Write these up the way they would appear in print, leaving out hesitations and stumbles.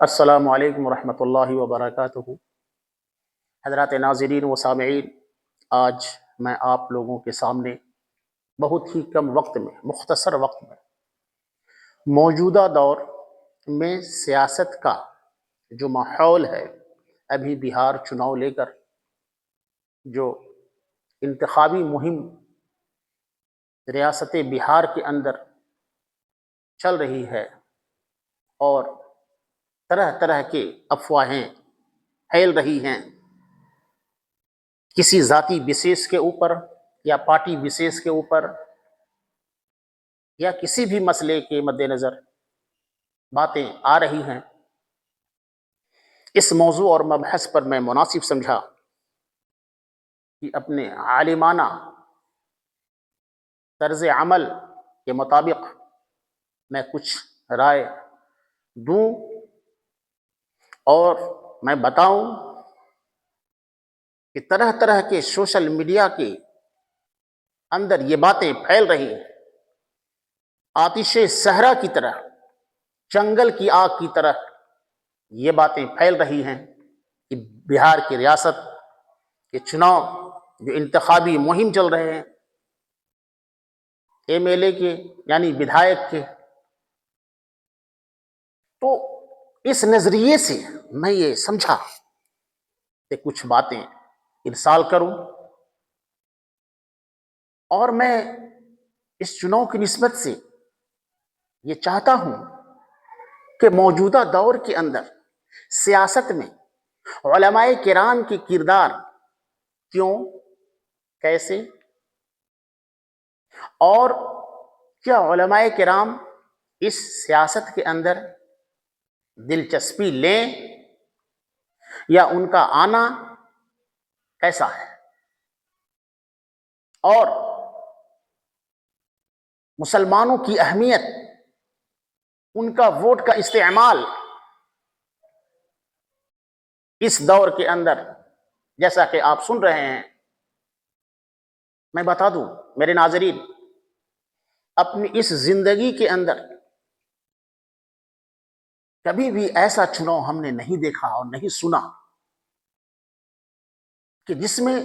السلام علیکم ورحمۃ اللہ وبرکاتہ۔ حضرات ناظرین و سامعین، آج میں آپ لوگوں کے سامنے بہت ہی کم وقت میں، مختصر وقت میں، موجودہ دور میں سیاست کا جو ماحول ہے، ابھی بہار چناؤ لے کر جو انتخابی مہم ریاست بہار کے اندر چل رہی ہے اور طرح طرح کے افواہیں پھیل رہی ہیں کسی ذاتی وشیش کے اوپر یا پارٹی وشیش کے اوپر یا کسی بھی مسئلے کے مد نظر باتیں آ رہی ہیں، اس موضوع اور مبحث پر میں مناسب سمجھا کہ اپنے عالمانہ طرز عمل کے مطابق میں کچھ رائے دوں اور میں بتاؤں کہ طرح طرح کے سوشل میڈیا کے اندر یہ باتیں پھیل رہی ہیں، آتش صحرا کی طرح، جنگل کی آگ کی طرح یہ باتیں پھیل رہی ہیں کہ بہار کی ریاست کے چناؤ جو انتخابی مہم چل رہے ہیں ایم ایل اے کے یعنی ودھائک کے، تو اس نظریے سے میں یہ سمجھا کہ کچھ باتیں ارسال کروں، اور میں اس چناؤ کی نسبت سے یہ چاہتا ہوں کہ موجودہ دور کے اندر سیاست میں علماء کرام کی کردار کیوں، کیسے، اور کیا علماء کرام اس سیاست کے اندر دلچسپی لیں یا ان کا آنا کیسا ہے، اور مسلمانوں کی اہمیت، ان کا ووٹ کا استعمال اس دور کے اندر جیسا کہ آپ سن رہے ہیں۔ میں بتا دوں میرے ناظرین، اپنی اس زندگی کے اندر کبھی بھی ایسا چناؤ ہم نے نہیں دیکھا اور نہیں سنا کہ جس میں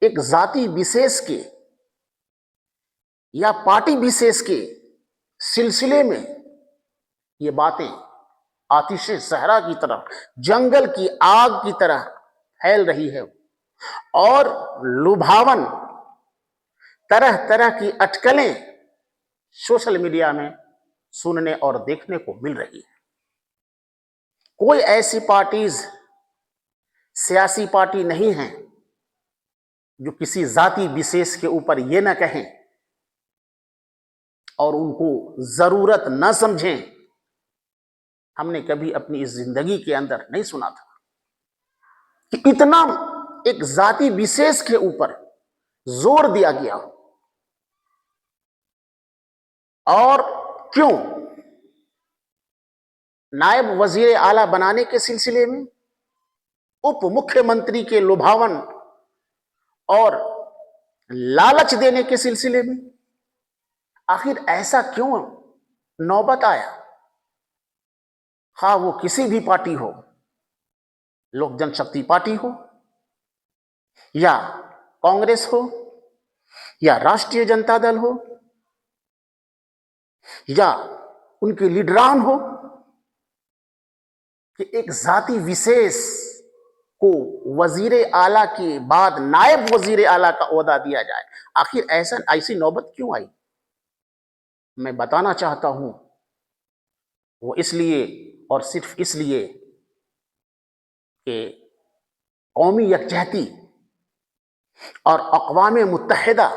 ایک ذاتی وشیش کے یا پارٹی وشیش کے سلسلے میں یہ باتیں آتش صحرا کی طرح، جنگل کی آگ کی طرح پھیل رہی ہے اور لبھاون طرح طرح کی اٹکلیں سوشل میڈیا میں سننے اور دیکھنے کو مل رہی ہے۔ کوئی ایسی پارٹیز، سیاسی پارٹی نہیں ہیں جو کسی ذاتی وشیش کے اوپر یہ نہ کہیں اور ان کو ضرورت نہ سمجھیں۔ ہم نے کبھی اپنی اس زندگی کے اندر نہیں سنا تھا کہ اتنا ایک ذاتی وشیش کے اوپر زور دیا گیا، اور کیوں؟ نائب وزیر اعلیٰ بنانے کے سلسلے میں، اپ مکھیہ منتری کے لبھاون اور لالچ دینے کے سلسلے میں، آخر ایسا کیوں نوبت آیا؟ خواہ وہ کسی بھی پارٹی ہو، لوک جن شکتی پارٹی ہو یا کانگریس ہو یا راشٹریہ جنتا دل ہو یا ان کے لیڈران ہو، کہ ایک ذاتی وشیش کو وزیر اعلیٰ کے بعد نائب وزیر اعلیٰ کا عہدہ دیا جائے۔ آخر ایسی نوبت کیوں آئی؟ میں بتانا چاہتا ہوں، وہ اس لیے اور صرف اس لیے کہ قومی یکجہتی اور اقوام متحدہ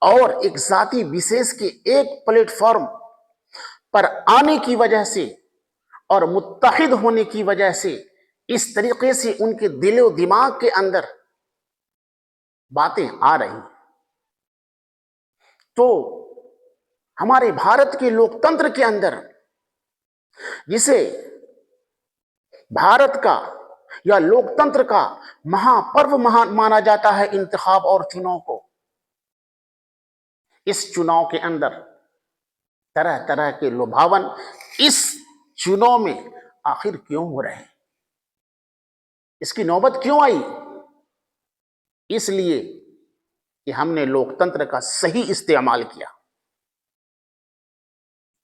اور ایک ذاتی وشیش کے ایک پلیٹ فارم پر آنے کی وجہ سے اور متحد ہونے کی وجہ سے اس طریقے سے ان کے دل و دماغ کے اندر باتیں آ رہی، تو ہمارے بھارت کے لوکتنتر کے اندر، جسے بھارت کا یا لوکتنتر کا مہا پرو مانا جاتا ہے انتخاب اور چناؤ کو، اس چناؤ کے اندر طرح طرح کے لبھاون اس چناؤ میں آخر کیوں ہو رہے ہیں؟ اس کی نوبت کیوں آئی؟ اس لیے کہ ہم نے لوکتنتر کا صحیح استعمال کیا۔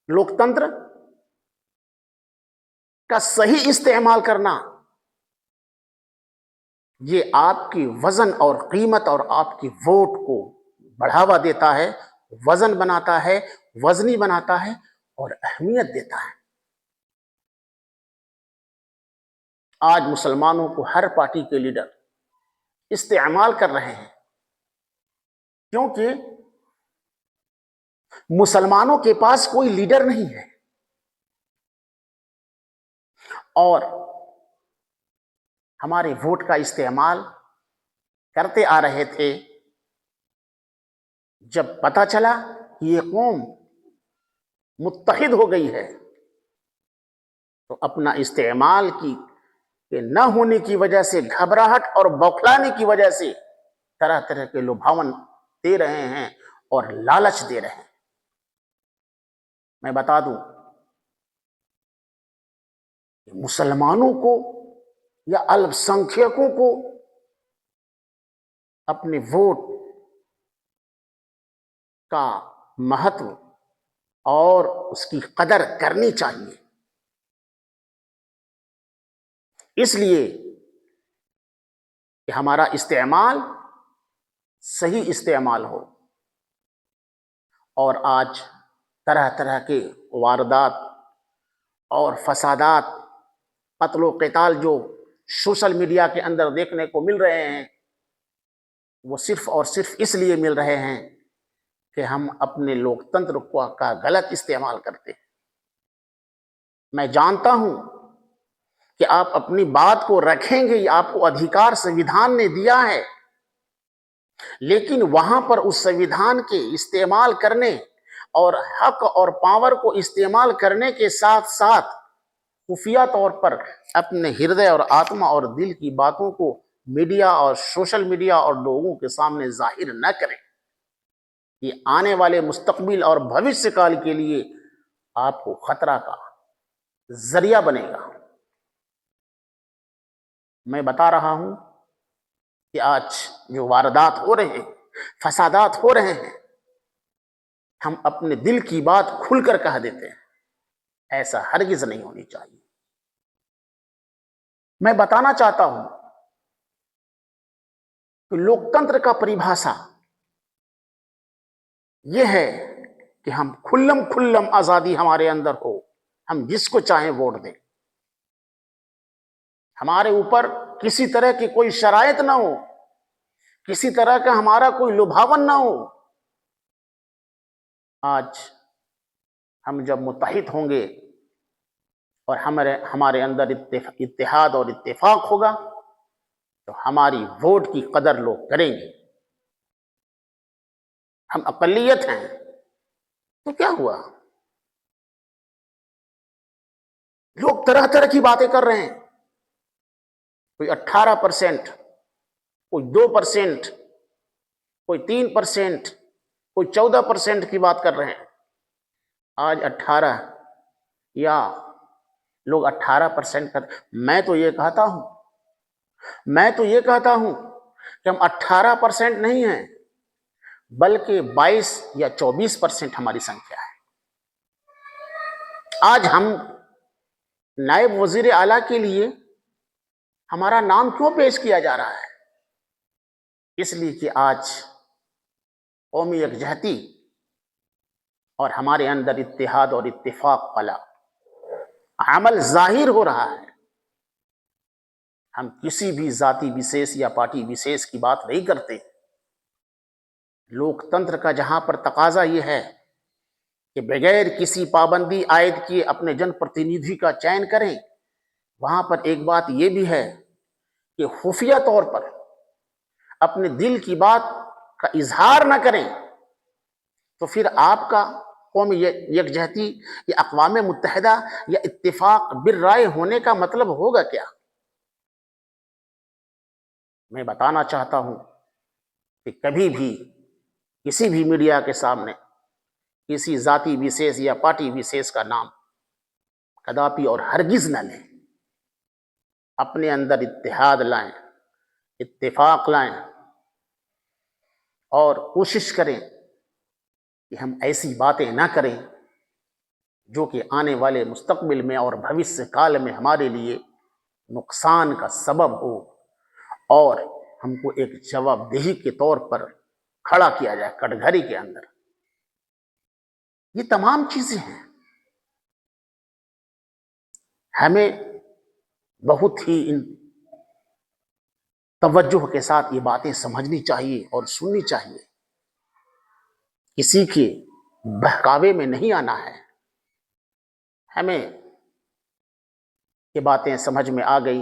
لوکتنتر کا صحیح استعمال کرنا یہ آپ کی وزن اور قیمت اور آپ کی ووٹ کو بڑھاوا دیتا ہے، وزن بناتا ہے، وزنی بناتا ہے اور اہمیت دیتا ہے۔ آج مسلمانوں کو ہر پارٹی کے لیڈر استعمال کر رہے ہیں، کیونکہ مسلمانوں کے پاس کوئی لیڈر نہیں ہے، اور ہمارے ووٹ کا استعمال کرتے آ رہے تھے۔ جب پتہ چلا کہ یہ قوم متحد ہو گئی ہے تو اپنا استعمال کی کہ نہ ہونے کی وجہ سے، گھبراہٹ اور بوکھلانے کی وجہ سے طرح طرح کے لبھاون دے رہے ہیں اور لالچ دے رہے ہیں۔ میں بتا دوں کہ مسلمانوں کو یا الپ سنکھیکوں کو اپنے ووٹ کا مہتو اور اس کی قدر کرنی چاہیے، اس لیے کہ ہمارا استعمال صحیح استعمال ہو۔ اور آج طرح طرح کے واردات اور فسادات، قتل و قتال جو سوشل میڈیا کے اندر دیکھنے کو مل رہے ہیں، وہ صرف اور صرف اس لیے مل رہے ہیں کہ ہم اپنے لوکتنتر کا غلط استعمال کرتے ہیں۔ میں جانتا ہوں کہ آپ اپنی بات کو رکھیں گے، آپ کو ادھیکار سنویدھان نے دیا ہے، لیکن وہاں پر اس سنویدھان کے استعمال کرنے اور حق اور پاور کو استعمال کرنے کے ساتھ ساتھ خفیہ طور پر اپنے ہردے اور آتما اور دل کی باتوں کو میڈیا اور سوشل میڈیا اور لوگوں کے سامنے ظاہر نہ کریں۔ یہ آنے والے مستقبل اور بھوشیہ کال کے لیے آپ کو خطرہ کا ذریعہ بنے گا۔ میں بتا رہا ہوں کہ آج جو واردات ہو رہے ہیں، فسادات ہو رہے ہیں، ہم اپنے دل کی بات کھل کر کہہ دیتے ہیں، ایسا ہرگز نہیں ہونی چاہیے۔ میں بتانا چاہتا ہوں کہ لوکتنتر کا پریبھاشا یہ ہے کہ ہم کھلم آزادی ہمارے اندر ہو، ہم جس کو چاہیں ووٹ دیں، ہمارے اوپر کسی طرح کی کوئی شرائط نہ ہو، کسی طرح کا ہمارا کوئی لبھاون نہ ہو۔ آج ہم جب متحد ہوں گے اور ہمارے اندر اتحاد اور اتفاق ہوگا تو ہماری ووٹ کی قدر لوگ کریں گے۔ ہم اقلیت ہیں تو کیا ہوا؟ لوگ طرح طرح کی باتیں کر رہے ہیں، کوئی 18%، کوئی 2%، کوئی 3%، کوئی 14% کی بات کر رہے ہیں۔ آج 18 یا لوگ 18% کر، میں تو یہ کہتا ہوں کہ ہم 18% نہیں ہیں، بلکہ 22 یا 24% ہماری سنکھیا ہے۔ آج ہم نائب وزیر اعلیٰ کے لیے ہمارا نام کیوں پیش کیا جا رہا ہے؟ اس لیے کہ آج قومی یکجہتی اور ہمارے اندر اتحاد اور اتفاق والا عمل ظاہر ہو رہا ہے۔ ہم کسی بھی ذاتی وشیش یا پارٹی وشیش کی بات نہیں کرتے۔ لوکتنتر کا جہاں پر تقاضا یہ ہے کہ بغیر کسی پابندی عائد کیے اپنے جن پرتینیدھی کا چین کریں، وہاں پر ایک بات یہ بھی ہے کہ خفیہ طور پر اپنے دل کی بات کا اظہار نہ کریں، تو پھر آپ کا قومی یکجہتی یا اقوام متحدہ یا اتفاق بالرائے ہونے کا مطلب ہوگا کیا؟ میں بتانا چاہتا ہوں کہ کبھی بھی کسی بھی میڈیا کے سامنے کسی ذاتی وشیش یا پارٹی وشیش کا نام کداپی اور ہرگز نہ لیں۔ اپنے اندر اتحاد لائیں، اتفاق لائیں، اور کوشش کریں کہ ہم ایسی باتیں نہ کریں جو کہ آنے والے مستقبل میں اور بھوشیہ کال میں ہمارے لیے نقصان کا سبب ہو، اور ہم کو ایک جواب دہی کے طور پر کھڑا کیا جائے کٹگھری کے اندر۔ یہ تمام چیزیں ہیں، ہمیں بہت ہی توجہ کے ساتھ یہ باتیں سمجھنی چاہیے اور سننی چاہیے، کسی کے بہکاوے میں نہیں آنا ہے۔ ہمیں یہ باتیں سمجھ میں آ گئی۔